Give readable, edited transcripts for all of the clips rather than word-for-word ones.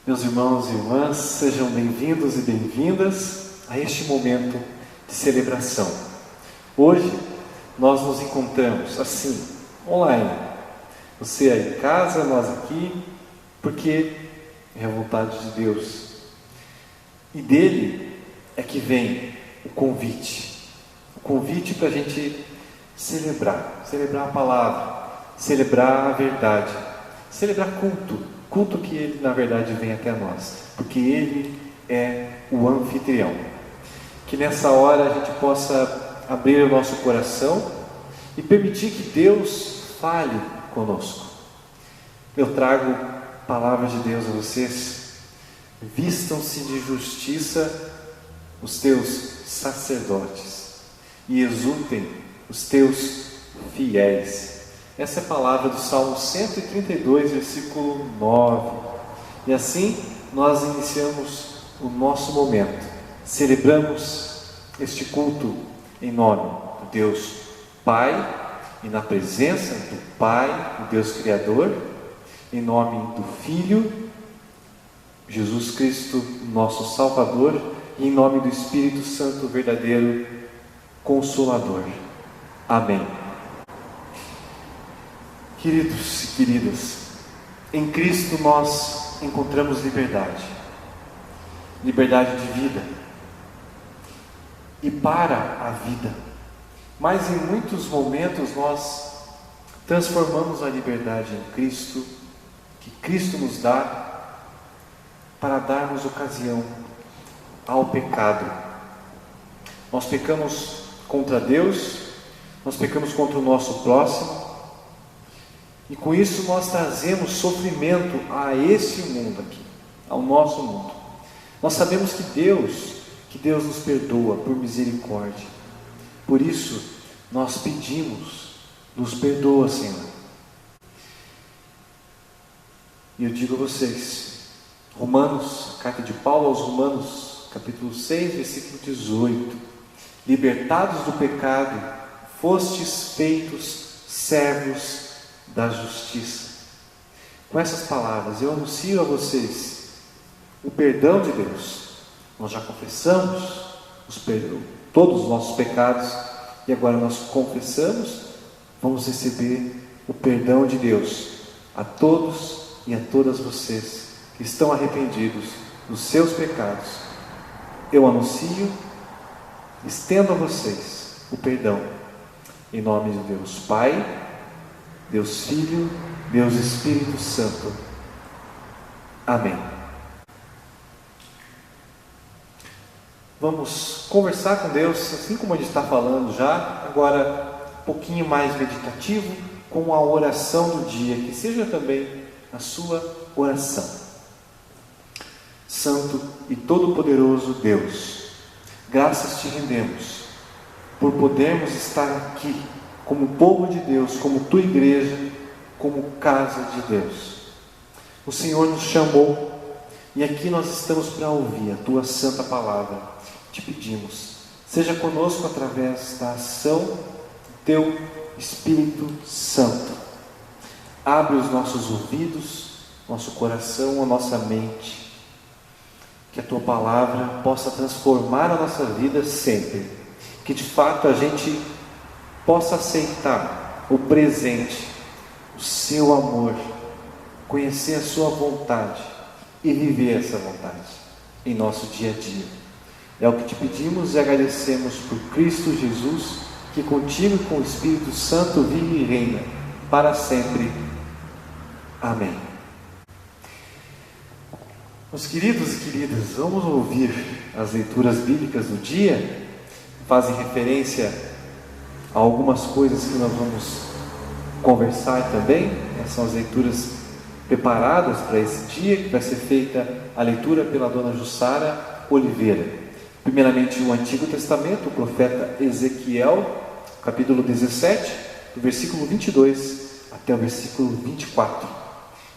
Meus irmãos e irmãs, sejam bem-vindos e bem-vindas a este momento de celebração. Hoje nós nos encontramos assim, online. Você aí em casa, nós aqui, porque é a vontade de Deus. E dele é que vem o convite para a gente celebrar a palavra, celebrar a verdade, celebrar culto que ele na verdade vem até nós, porque ele é o anfitrião. Que nessa hora a gente possa abrir o nosso coração e permitir que Deus fale conosco. Eu trago palavras de Deus a vocês. Vistam-se de justiça os teus sacerdotes e exultem os teus fiéis. Essa é a palavra do Salmo 132, versículo 9. E assim nós iniciamos o nosso momento. Celebramos este culto em nome do Deus Pai e na presença do Pai, o Deus Criador, em nome do Filho, Jesus Cristo, nosso Salvador, e em nome do Espírito Santo, verdadeiro Consolador. Amém. Queridos e queridas, em Cristo nós encontramos liberdade de vida e para a vida, mas em muitos momentos nós transformamos a liberdade em Cristo, que Cristo nos dá, para darmos ocasião ao pecado. Nós pecamos contra Deus, nós pecamos contra o nosso próximo, e com isso nós trazemos sofrimento a esse mundo aqui, ao nosso mundo. Nós sabemos que Deus nos perdoa por misericórdia. Por isso nós pedimos, nos perdoa, Senhor. E eu digo a vocês, Romanos, carta de Paulo aos Romanos, capítulo 6, versículo 18: libertados do pecado, fostes feitos servos da justiça. Com essas palavras eu anuncio a vocês o perdão de Deus. Nós já confessamos todos os nossos pecados, e agora nós confessamos, vamos receber o perdão de Deus a todos e a todas vocês que estão arrependidos dos seus pecados. Eu anuncio, estendo a vocês o perdão, em nome de Deus Pai, Deus Filho, Deus Espírito Santo. Amém. Vamos conversar com Deus, assim como a gente está falando já, agora um pouquinho mais meditativo, com a oração do dia, que seja também a sua oração. Santo e todo-poderoso Deus, graças te rendemos por podermos estar aqui como povo de Deus, como tua igreja, como casa de Deus. O Senhor nos chamou e aqui nós estamos para ouvir a tua santa palavra. Te pedimos, seja conosco através da ação do teu Espírito Santo. Abre os nossos ouvidos, nosso coração, a nossa mente, que a tua palavra possa transformar a nossa vida sempre, que de fato a gente possa aceitar o presente, o seu amor, conhecer a sua vontade e viver essa vontade em nosso dia a dia. É o que te pedimos e agradecemos por Cristo Jesus, que contigo e com o Espírito Santo vive e reina para sempre. Amém. Meus queridos e queridas, vamos ouvir as leituras bíblicas do dia. Fazem referência a algumas coisas que nós vamos conversar também. São as leituras preparadas para esse dia, que vai ser feita a leitura pela dona Jussara Oliveira. Primeiramente o Antigo Testamento, o profeta Ezequiel, capítulo 17, do versículo 22 até o versículo 24.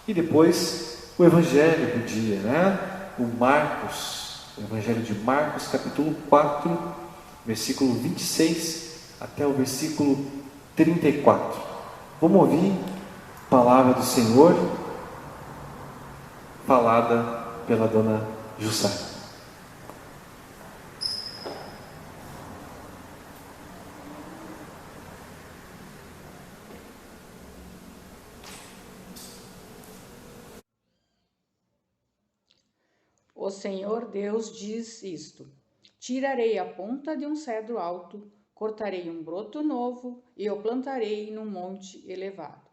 E depois o Evangelho do dia, o Evangelho de Marcos, capítulo 4, versículo 26 até o versículo 34. Vamos ouvir a palavra do Senhor falada pela dona Jussara. O Senhor Deus diz isto: tirarei a ponta de um cedro alto, cortarei um broto novo e o plantarei num monte elevado.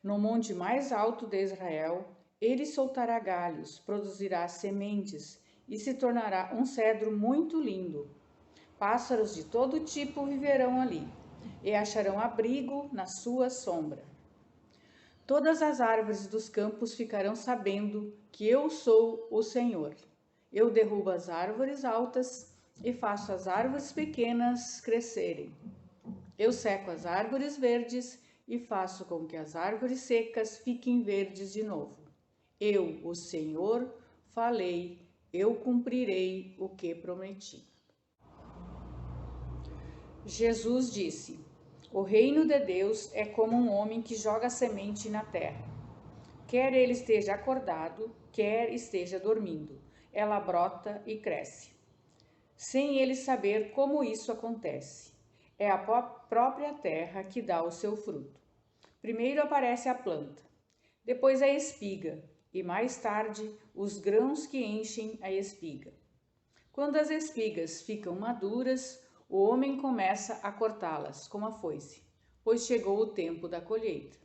No monte mais alto de Israel, ele soltará galhos, produzirá sementes e se tornará um cedro muito lindo. Pássaros de todo tipo viverão ali e acharão abrigo na sua sombra. Todas as árvores dos campos ficarão sabendo que eu sou o Senhor. Eu derrubo as árvores altas e faço as árvores pequenas crescerem. Eu seco as árvores verdes e faço com que as árvores secas fiquem verdes de novo. Eu, o Senhor, falei, eu cumprirei o que prometi. Jesus disse: o reino de Deus é como um homem que joga semente na terra. Quer ele esteja acordado, quer esteja dormindo, ela brota e cresce, sem ele saber como isso acontece. É a própria terra que dá o seu fruto. Primeiro aparece a planta, depois a espiga e mais tarde os grãos que enchem a espiga. Quando as espigas ficam maduras, o homem começa a cortá-las com a foice, pois chegou o tempo da colheita.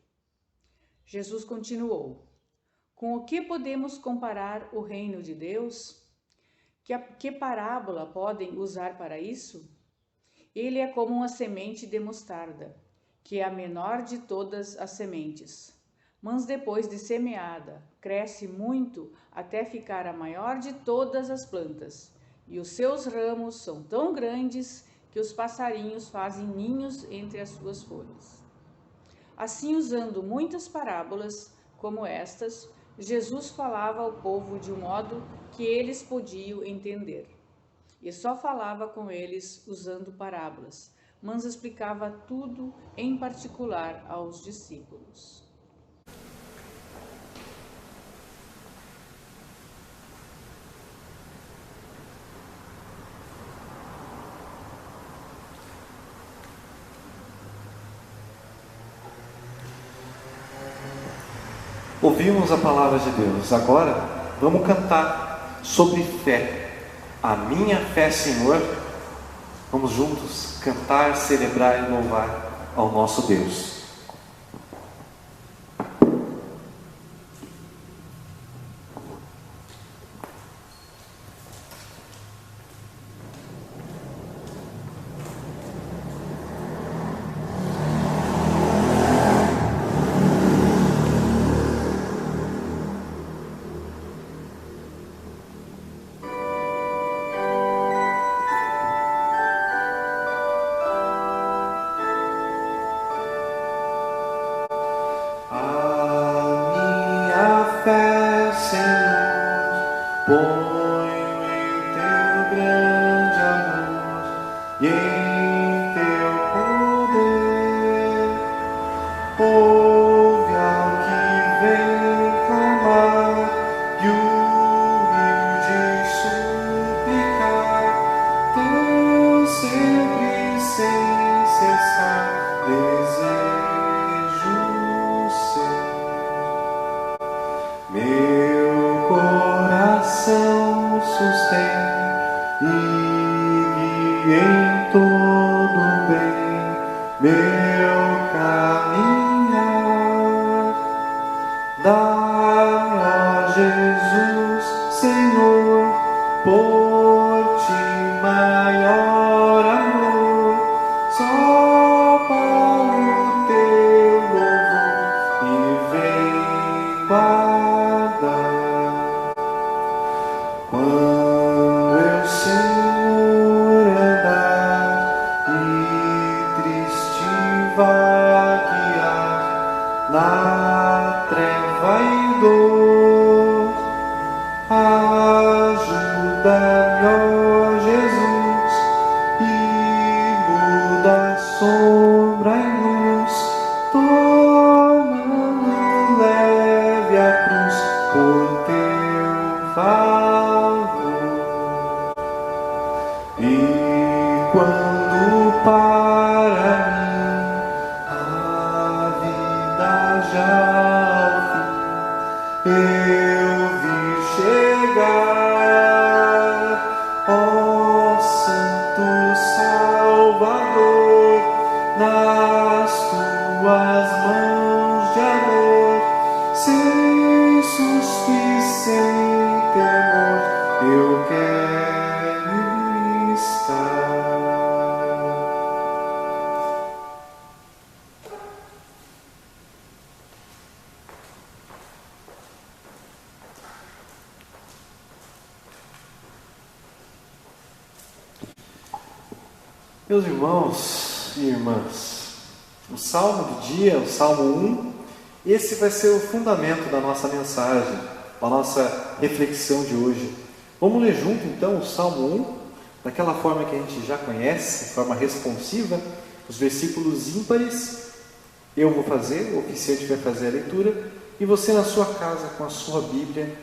Jesus continuou: com o que podemos comparar o reino de Deus? Que parábola podem usar para isso? Ele é como uma semente de mostarda, que é a menor de todas as sementes. Mas depois de semeada, cresce muito até ficar a maior de todas as plantas, e os seus ramos são tão grandes que os passarinhos fazem ninhos entre as suas folhas. Assim, usando muitas parábolas como estas, Jesus falava ao povo de um modo que eles podiam entender. E só falava com eles usando parábolas, mas explicava tudo em particular aos discípulos. Ouvimos a palavra de Deus, agora vamos cantar sobre fé. A minha fé, Senhor. Vamos juntos cantar, celebrar e louvar ao nosso Deus. eu vi chegar, ó Santo Salvador, nas tuas mãos de amor, sem susto e sem temor, eu quero estar. Meus irmãos e irmãs, o Salmo do dia, o Salmo 1, esse vai ser o fundamento da nossa mensagem, da nossa reflexão de hoje. Vamos ler junto então o Salmo 1, daquela forma que a gente já conhece, de forma responsiva, os versículos ímpares. Eu vou fazer, o oficiante vai fazer a leitura, e você na sua casa, com a sua Bíblia,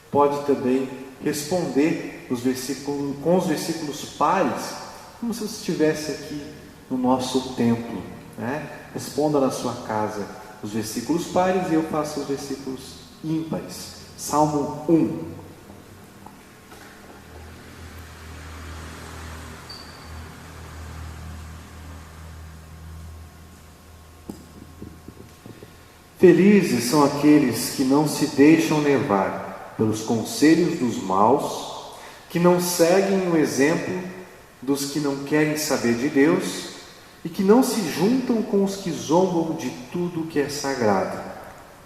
pode também responder com os versículos pares, como se você estivesse aqui no nosso templo, né? Responda na sua casa os versículos pares e eu faço os versículos ímpares. Salmo 1. Felizes são aqueles que não se deixam levar pelos conselhos dos maus, que não seguem o exemplo dos que não querem saber de Deus e que não se juntam com os que zombam de tudo que é sagrado.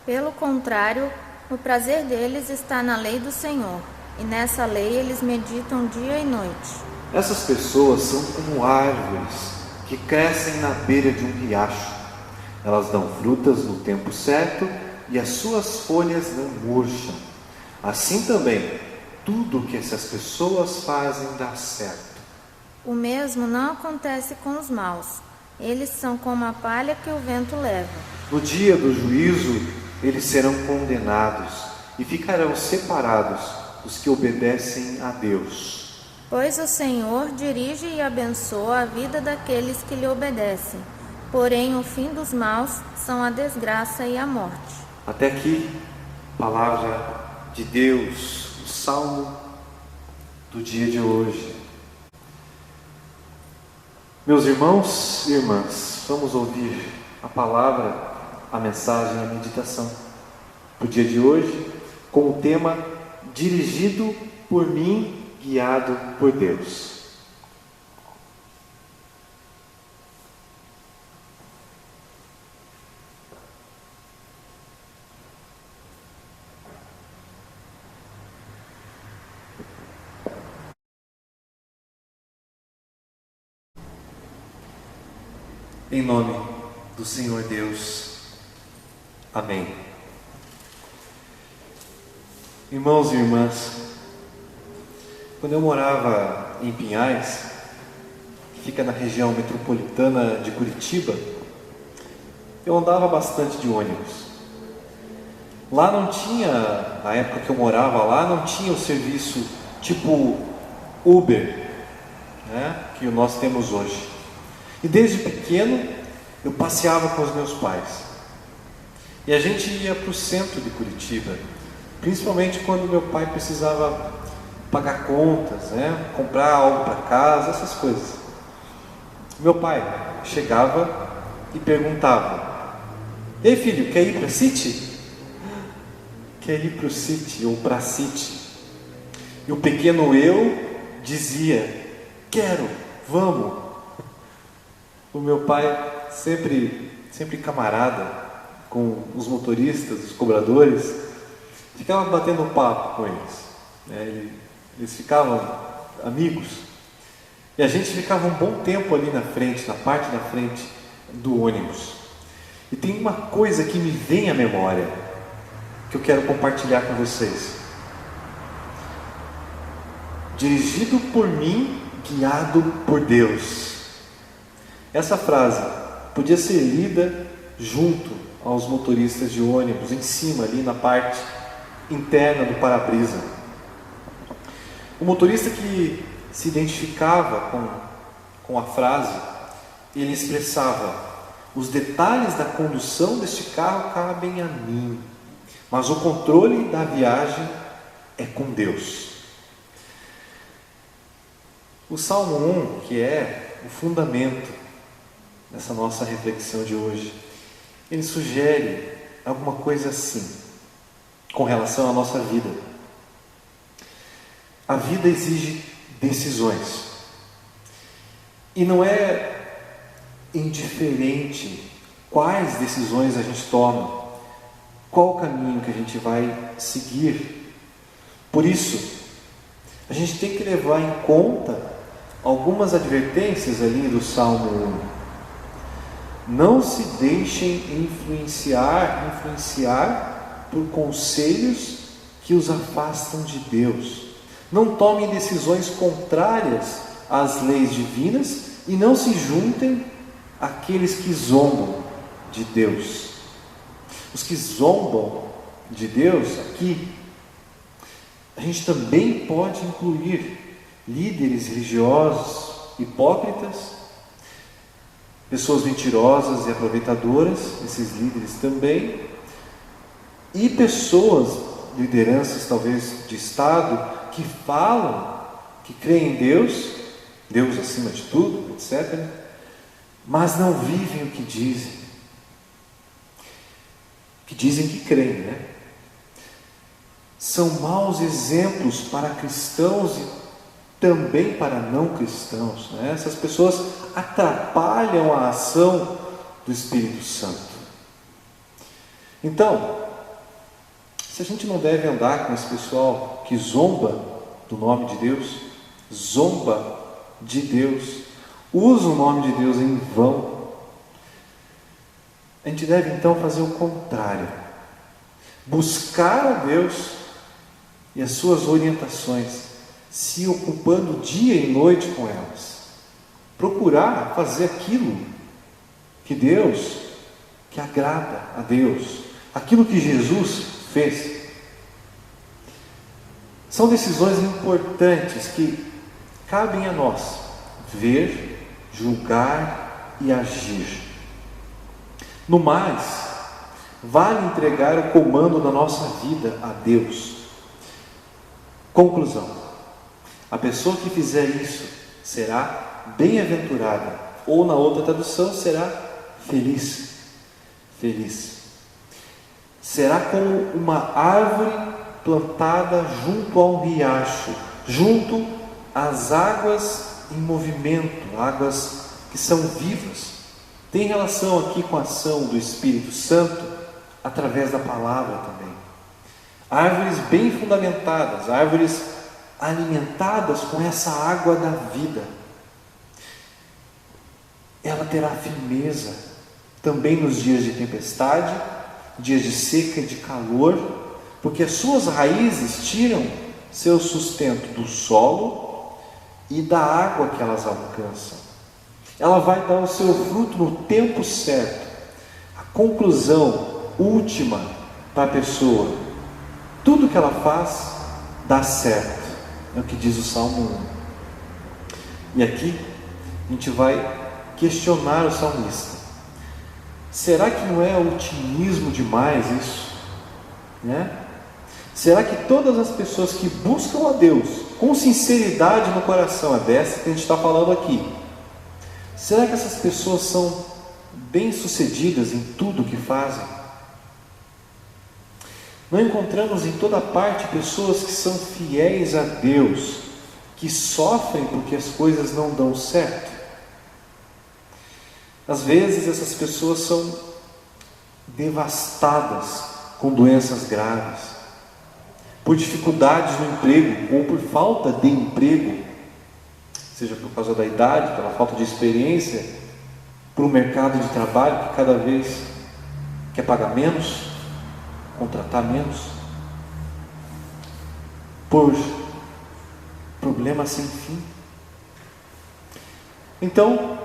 Pelo contrário, o prazer deles está na lei do Senhor, e nessa lei eles meditam dia e noite. Essas pessoas são como árvores que crescem na beira de um riacho. Elas dão frutas no tempo certo e as suas folhas não murcham. Assim também, tudo que essas pessoas fazem dá certo. O mesmo não acontece com os maus. Eles são como a palha que o vento leva. No dia do juízo, eles serão condenados e ficarão separados dos que obedecem a Deus. Pois o Senhor dirige e abençoa a vida daqueles que lhe obedecem. Porém, o fim dos maus são a desgraça e a morte. Até aqui, palavra de Deus, o salmo do dia de hoje. Meus irmãos e irmãs, vamos ouvir a palavra, a mensagem, a meditação do dia de hoje, com o tema Dirigido por mim, guiado por Deus. Em nome do Senhor Deus. Amém. Irmãos e irmãs, quando eu morava em Pinhais, que fica na região metropolitana de Curitiba, eu andava bastante de ônibus. Lá não tinha, na época que eu morava lá, não tinha o serviço tipo Uber, né, que nós temos hoje. E desde pequeno eu passeava com os meus pais. E a gente ia para o centro de Curitiba, principalmente quando meu pai precisava pagar contas, né? Comprar algo para casa, essas coisas. Meu pai chegava e perguntava: "Ei filho, quer ir para a City? Quer ir para o City ou para a City?" E o pequeno eu dizia: "Quero, vamos." O meu pai, sempre camarada com os motoristas, os cobradores, ficava batendo papo com eles, né? Eles ficavam amigos, e a gente ficava um bom tempo ali na frente, na parte da frente do ônibus. E tem uma coisa que me vem à memória, que eu quero compartilhar com vocês. Dirigido por mim, guiado por Deus. Essa frase podia ser lida junto aos motoristas de ônibus, em cima, ali na parte interna do para-brisa. O motorista que se identificava com a frase, ele expressava: "Os detalhes da condução deste carro cabem a mim. mas o controle da viagem é com Deus. O Salmo 1, que é o fundamento dessa nossa reflexão de hoje, ele sugere alguma coisa assim, com relação à nossa vida. A vida exige decisões. E não é indiferente quais decisões a gente toma, qual o caminho que a gente vai seguir. Por isso, a gente tem que levar em conta algumas advertências ali do Salmo 1. Não se deixem influenciar por conselhos que os afastam de Deus. Não tomem decisões contrárias às leis divinas e não se juntem àqueles que zombam de Deus. Os que zombam de Deus, aqui, a gente também pode incluir líderes religiosos, hipócritas, pessoas mentirosas e aproveitadoras, esses líderes também, e pessoas, lideranças talvez de Estado, que falam que creem em Deus, Deus acima de tudo, etc., mas não vivem o que dizem. Que dizem que creem, né? São maus exemplos para cristãos e também para não cristãos, né? Essas pessoas atrapalham a ação do Espírito Santo. Então, se a gente não deve andar com esse pessoal que zomba do nome de Deus, zomba de Deus, usa o nome de Deus em vão, a gente deve então fazer o contrário, buscar a Deus e as suas orientações, se ocupando dia e noite com elas, procurar fazer aquilo que agrada a Deus, aquilo que Jesus fez. São decisões importantes que cabem a nós ver, julgar e agir. No mais, vale entregar o comando da nossa vida a Deus. Conclusão: a pessoa que fizer isso será bem-aventurada, ou na outra tradução será feliz. Feliz. Será como uma árvore plantada junto a um riacho, junto às águas em movimento, águas que são vivas. Tem relação aqui com a ação do Espírito Santo através da palavra também. Árvores bem fundamentadas, árvores alimentadas com essa água da vida. Ela terá firmeza também nos dias de tempestade, dias de seca e de calor, porque as suas raízes tiram seu sustento do solo e da água que elas alcançam. Ela vai dar o seu fruto no tempo certo. A conclusão última para a pessoa: tudo que ela faz dá certo. É o que diz o Salmo 1. E aqui a gente vai questionar o salmista. Será que não é otimismo demais isso? Né? Será que todas as pessoas que buscam a Deus com sinceridade no coração, é dessa que a gente está falando aqui, será que essas pessoas são bem-sucedidas em tudo o que fazem? Não encontramos em toda parte pessoas que são fiéis a Deus, que sofrem porque as coisas não dão certo? Às vezes essas pessoas são devastadas com doenças graves, por dificuldades no emprego ou por falta de emprego, seja por causa da idade, pela falta de experiência, por um mercado de trabalho que cada vez quer pagar menos, contratar menos, por problemas sem fim. Então,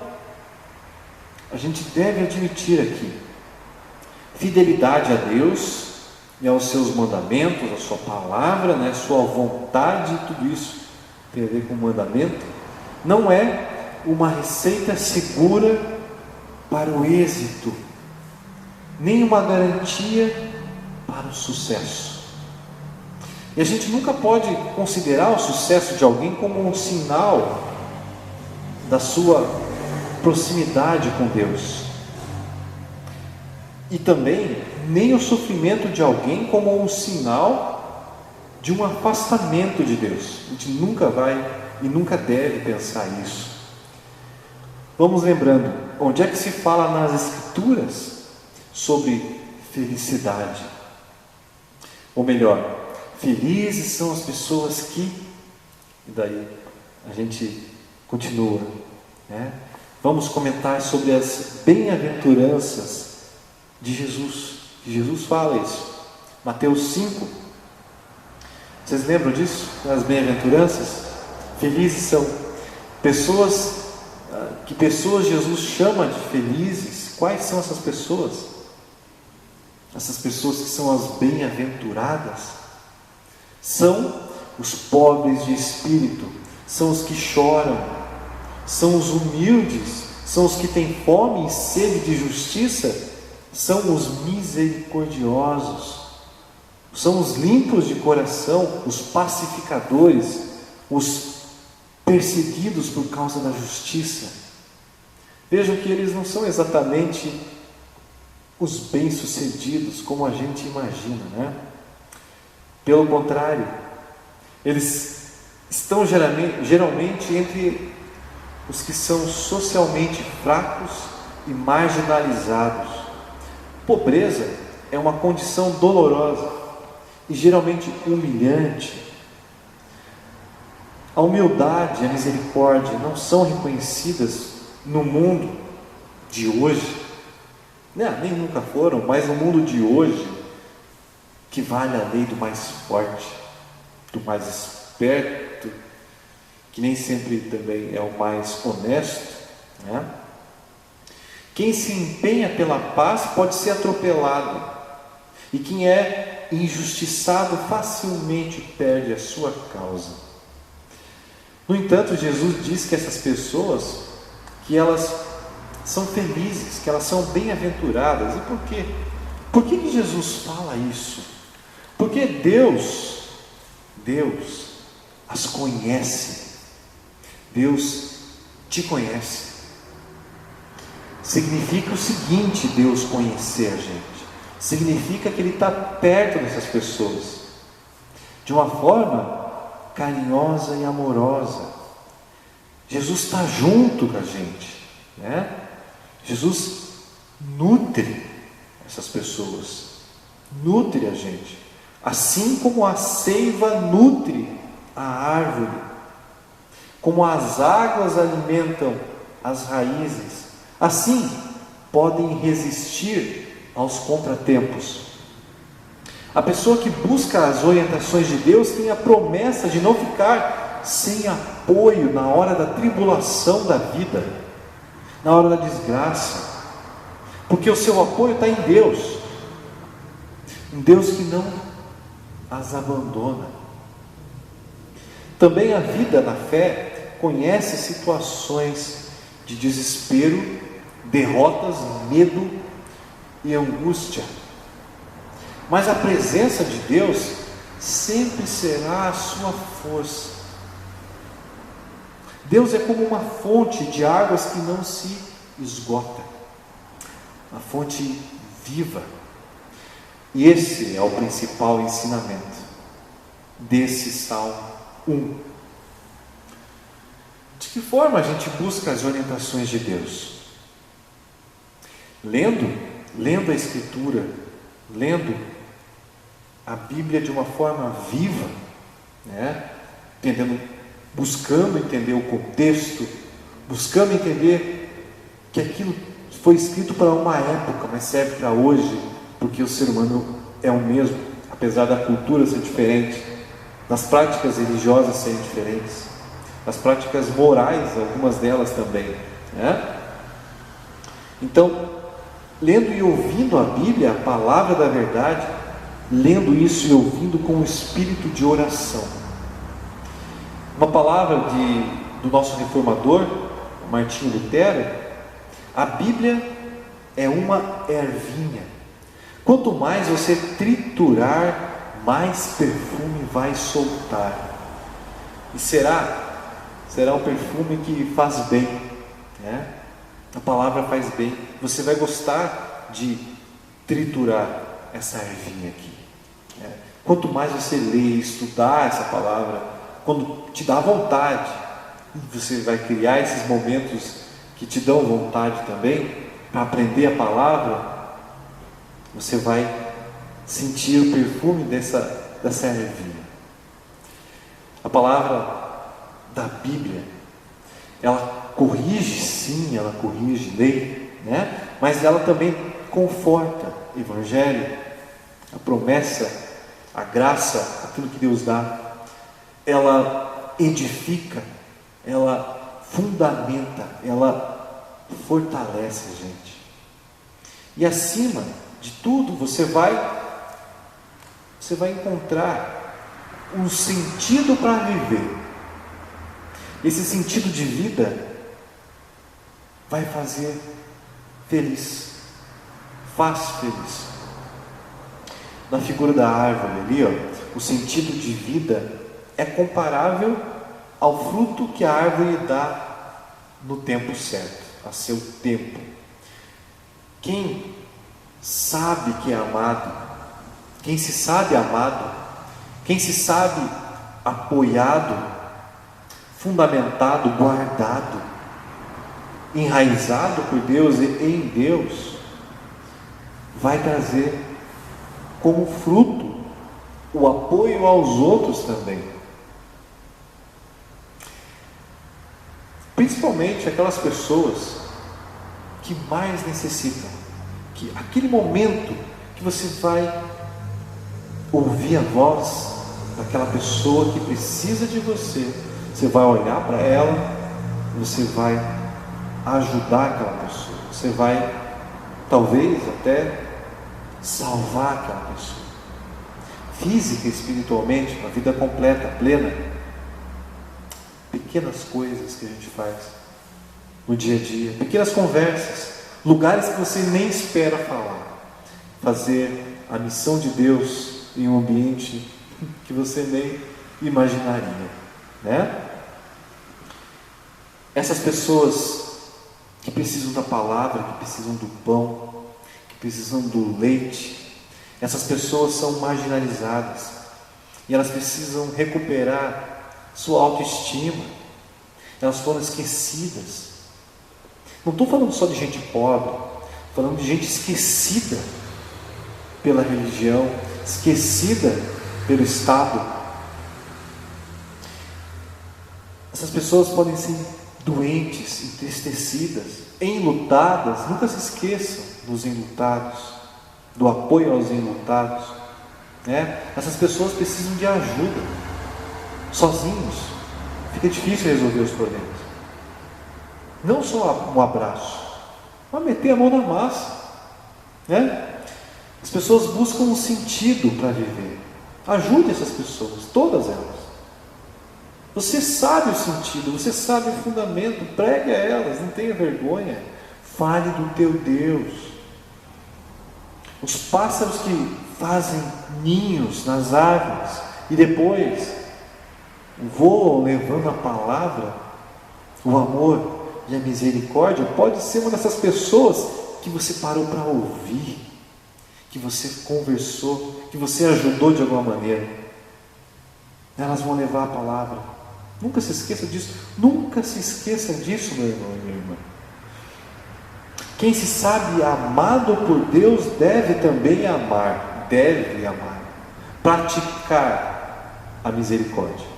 a gente deve admitir aqui fidelidade a Deus e aos seus mandamentos, a sua palavra, né, a sua vontade, tudo isso tem a ver com o mandamento. Não é uma receita segura para o êxito, nem uma garantia para um sucesso. E a gente nunca pode considerar o sucesso de alguém como um sinal da sua proximidade com Deus. E também nem o sofrimento de alguém como um sinal de um afastamento de Deus. A gente nunca vai e nunca deve pensar isso. Vamos lembrando, onde é que se fala nas Escrituras sobre felicidade? Ou melhor, felizes são as pessoas que... E daí a gente continua, né? Vamos comentar sobre as bem-aventuranças de Jesus. Que Jesus fala isso. Mateus 5. Vocês lembram disso? As bem-aventuranças? Felizes são pessoas... Que pessoas Jesus chama de felizes? Quais são essas pessoas? Essas pessoas que são as bem-aventuradas são os pobres de espírito, são os que choram, são os humildes, são os que têm fome e sede de justiça, são os misericordiosos, são os limpos de coração, os pacificadores, os perseguidos por causa da justiça. Vejam que eles não são exatamente os bem-sucedidos como a gente imagina, né? Pelo contrário, eles estão geralmente entre os que são socialmente fracos e marginalizados. Pobreza é uma condição dolorosa e geralmente humilhante. A humildade e a misericórdia não são reconhecidas no mundo de hoje, nem nunca foram, mas no mundo de hoje, que vale a lei do mais forte, do mais esperto, que nem sempre também é o mais honesto, né? Quem se empenha pela paz pode ser atropelado, e quem é injustiçado facilmente perde a sua causa. No entanto, Jesus diz que essas pessoas, que elas são felizes, que elas são bem-aventuradas. E por quê? Por que Jesus fala isso? Porque Deus as conhece. Deus te conhece. Significa o seguinte, Deus conhecer a gente. Significa que Ele está perto dessas pessoas, de uma forma carinhosa e amorosa. Jesus está junto com a gente, né? Jesus nutre essas pessoas, nutre a gente, assim como a seiva nutre a árvore, como as águas alimentam as raízes, assim podem resistir aos contratempos. A pessoa que busca as orientações de Deus tem a promessa de não ficar sem apoio na hora da tribulação da vida, na hora da desgraça, porque o seu apoio está em Deus, um Deus que não as abandona. Também a vida na fé conhece situações de desespero, derrotas, medo e angústia. Mas a presença de Deus sempre será a sua força. Deus é como uma fonte de águas que não se esgota, uma fonte viva. E esse é o principal ensinamento desse Salmo 1. De que forma a gente busca as orientações de Deus? Lendo a Escritura, lendo a Bíblia de uma forma viva, né? Buscando entender o contexto, buscando entender que aquilo foi escrito para uma época, mas serve para hoje, porque o ser humano é o mesmo, apesar da cultura ser diferente, das práticas religiosas serem diferentes, das práticas morais, algumas delas também, né? Então, lendo e ouvindo a Bíblia, a palavra da verdade, lendo isso e ouvindo com o espírito de oração. Uma palavra do nosso reformador, Martinho Lutero: a Bíblia é uma ervinha. Quanto mais você triturar, mais perfume vai soltar. E será um perfume que faz bem, né? A palavra faz bem. Você vai gostar de triturar essa ervinha aqui, né? Quanto mais você ler, estudar essa palavra, quando te dá vontade, você vai criar esses momentos que te dão vontade também para aprender a palavra. Você vai sentir o perfume dessa ervinha. A palavra da Bíblia, ela corrige, sim, ela corrige lei, né? Mas ela também conforta. O Evangelho, a promessa, a graça, aquilo que Deus dá, ela edifica, ela fundamenta, ela fortalece a gente. E acima de tudo, você vai encontrar um sentido para viver. Esse sentido de vida vai fazer feliz, faz feliz. Na figura da árvore ali, o sentido de vida é comparável ao fruto que a árvore dá no tempo certo, a seu tempo. Quem sabe que é amado, quem se sabe amado, quem se sabe apoiado, fundamentado, guardado, enraizado por Deus e em Deus, vai trazer como fruto o apoio aos outros também. Principalmente aquelas pessoas que mais necessitam, que aquele momento que você vai ouvir a voz daquela pessoa que precisa de você, você vai olhar para ela, você vai ajudar aquela pessoa, você vai talvez até salvar aquela pessoa, física e espiritualmente, uma vida completa, plena. Pequenas coisas que a gente faz no dia a dia, pequenas conversas, lugares que você nem espera falar, fazer a missão de Deus em um ambiente que você nem imaginaria, né? Essas pessoas que precisam da palavra, que precisam do pão, que precisam do leite, essas pessoas são marginalizadas e elas precisam recuperar sua autoestima. Elas foram esquecidas. Não estou falando só de gente pobre, falando de gente esquecida pela religião, esquecida pelo Estado. Essas pessoas podem ser doentes, entristecidas, enlutadas. Nunca se esqueçam dos enlutados, do apoio aos enlutados, né? Essas pessoas precisam de ajuda. Sozinhos fica difícil resolver os problemas. Não só um abraço, mas meter a mão na massa, né? As pessoas buscam um sentido para viver. Ajude essas pessoas, todas elas. Você sabe o sentido, você sabe o fundamento, pregue a elas, não tenha vergonha. Fale do teu Deus. Os pássaros que fazem ninhos nas árvores e depois voam levando a palavra, o amor e a misericórdia, pode ser uma dessas pessoas que você parou para ouvir, que você conversou, que você ajudou de alguma maneira. Elas vão levar a palavra. Nunca se esqueça disso. Nunca se esqueça disso, meu irmão e minha irmã. Quem se sabe amado por Deus deve também amar, praticar a misericórdia.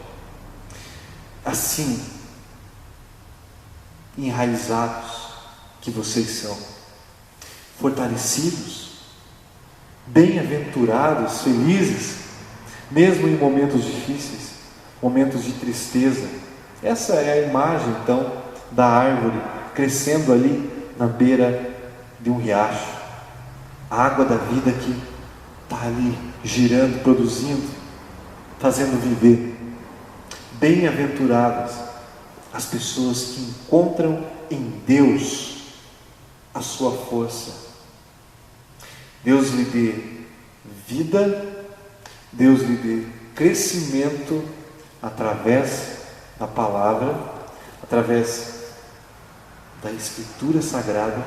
Assim, enraizados que vocês são, fortalecidos, bem-aventurados, felizes, mesmo em momentos difíceis, momentos de tristeza. Essa é a imagem então da árvore crescendo ali na beira de um riacho, a água da vida que está ali girando, produzindo, fazendo viver. Bem-aventuradas as pessoas que encontram em Deus a sua força. Deus lhe dê vida, Deus lhe dê crescimento através da palavra, através da Escritura Sagrada,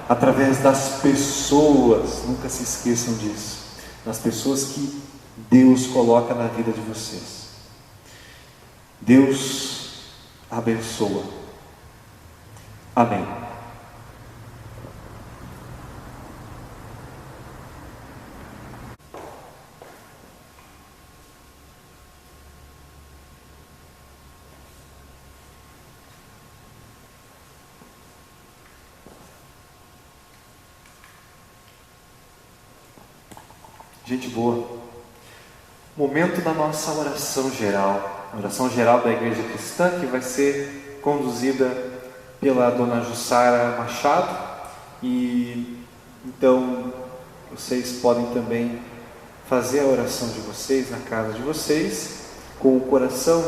através das pessoas, nunca se esqueçam disso, das pessoas que Deus coloca na vida de vocês. Deus abençoa. Amém. Gente boa, momento da nossa oração geral, a oração geral da Igreja Cristã, que vai ser conduzida pela dona Jussara Machado, e então vocês podem também fazer a oração de vocês na casa de vocês, com o coração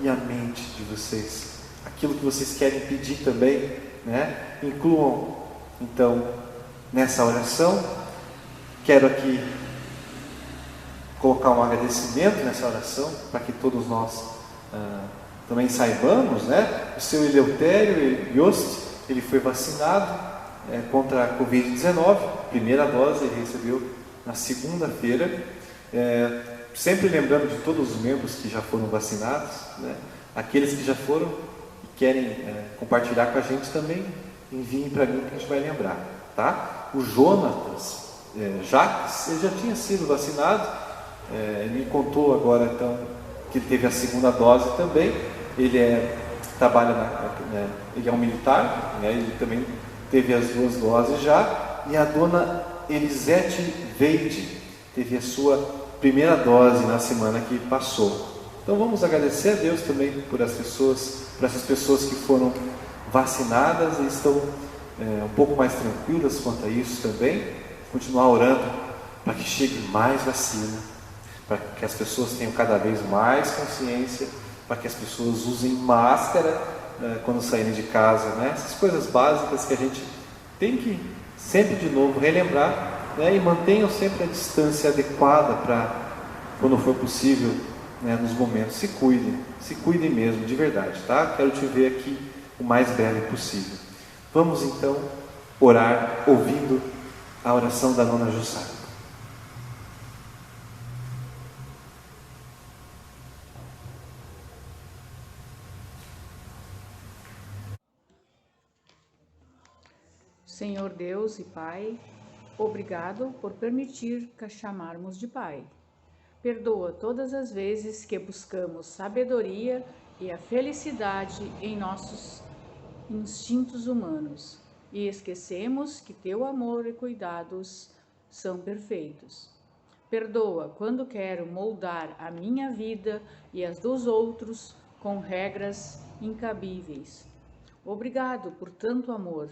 e a mente de vocês, aquilo que vocês querem pedir também, né? Incluam então nessa oração. Quero aqui colocar um agradecimento nessa oração, para que todos nós também saibamos, né? O seu Eleutério Yost, ele foi vacinado contra a Covid-19, primeira dose ele recebeu na segunda-feira, sempre lembrando de todos os membros que já foram vacinados, né? Aqueles que já foram e querem compartilhar com a gente também, enviem para mim que a gente vai lembrar, tá? O Jonatas Jacques, ele já tinha sido vacinado. Ele me contou agora então que ele teve a segunda dose também. Ele trabalha ele é um militar, né? Ele também teve as 2 doses já. E a dona Elisete Veide teve a sua primeira dose na semana que passou. Então vamos agradecer a Deus também por essas pessoas que foram vacinadas e estão um pouco mais tranquilas quanto a isso também. Continuar orando para que chegue mais vacina, para que as pessoas tenham cada vez mais consciência, para que as pessoas usem máscara quando saírem de casa, né? Essas coisas básicas que a gente tem que sempre de novo relembrar, né? E mantenham sempre a distância adequada para, quando for possível, né, nos momentos, se cuidem mesmo, de verdade, tá? Quero te ver aqui o mais breve possível. Vamos então orar ouvindo a oração da dona Jussara. Senhor Deus e Pai, obrigado por permitir que chamarmos de Pai. Perdoa todas as vezes que buscamos sabedoria e a felicidade em nossos instintos humanos e esquecemos que teu amor e cuidados são perfeitos. Perdoa quando quero moldar a minha vida e as dos outros com regras incabíveis. Obrigado por tanto amor.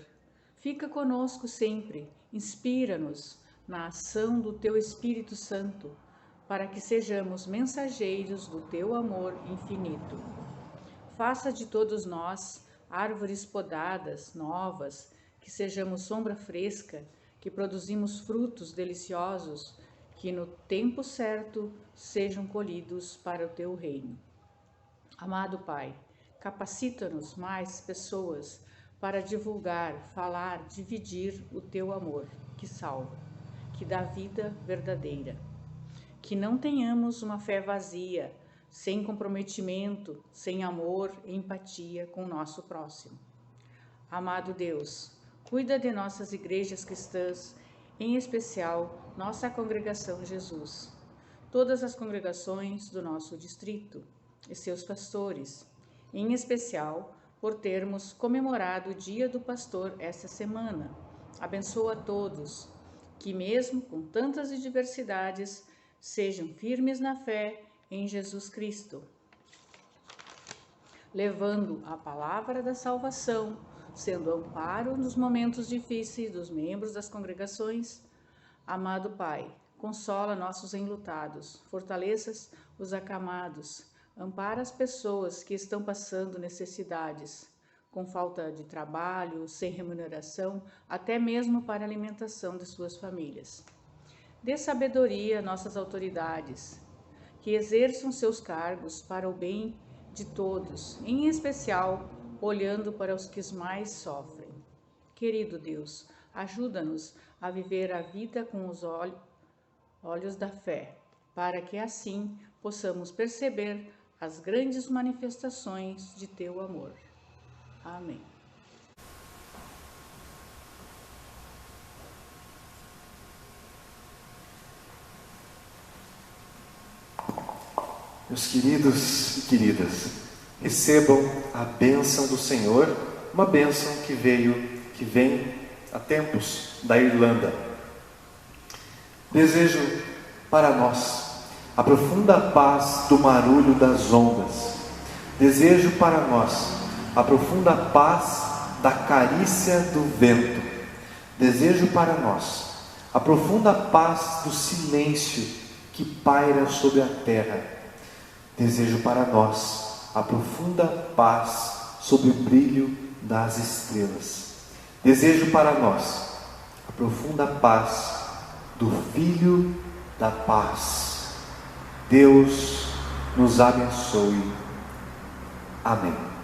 Fica conosco sempre, inspira-nos na ação do Teu Espírito Santo, para que sejamos mensageiros do Teu amor infinito. Faça de todos nós árvores podadas, novas, que sejamos sombra fresca, que produzimos frutos deliciosos, que no tempo certo sejam colhidos para o Teu reino. Amado Pai, capacita-nos mais pessoas para divulgar, falar, dividir o Teu amor, que salva, que dá vida verdadeira. Que não tenhamos uma fé vazia, sem comprometimento, sem amor e empatia com o nosso próximo. Amado Deus, cuida de nossas igrejas cristãs, em especial nossa congregação Jesus, todas as congregações do nosso distrito e seus pastores, em especial por termos comemorado o Dia do Pastor esta semana. Abençoa a todos, que mesmo com tantas adversidades, sejam firmes na fé em Jesus Cristo, levando a palavra da salvação, sendo amparo nos momentos difíceis dos membros das congregações. Amado Pai, consola nossos enlutados, fortaleça os acamados, ampara as pessoas que estão passando necessidades, com falta de trabalho, sem remuneração, até mesmo para a alimentação de suas famílias. Dê sabedoria a nossas autoridades, que exerçam seus cargos para o bem de todos, em especial olhando para os que mais sofrem. Querido Deus, ajuda-nos a viver a vida com os olhos da fé, para que assim possamos perceber as grandes manifestações de teu amor. Amém. Meus queridos e queridas, recebam a bênção do Senhor, uma bênção que vem há tempos da Irlanda. Desejo para nós a profunda paz do marulho das ondas. Desejo para nós a profunda paz da carícia do vento. Desejo para nós a profunda paz do silêncio que paira sobre a terra. Desejo para nós a profunda paz sob o brilho das estrelas. Desejo para nós a profunda paz do Filho da Paz. Deus nos abençoe. Amém.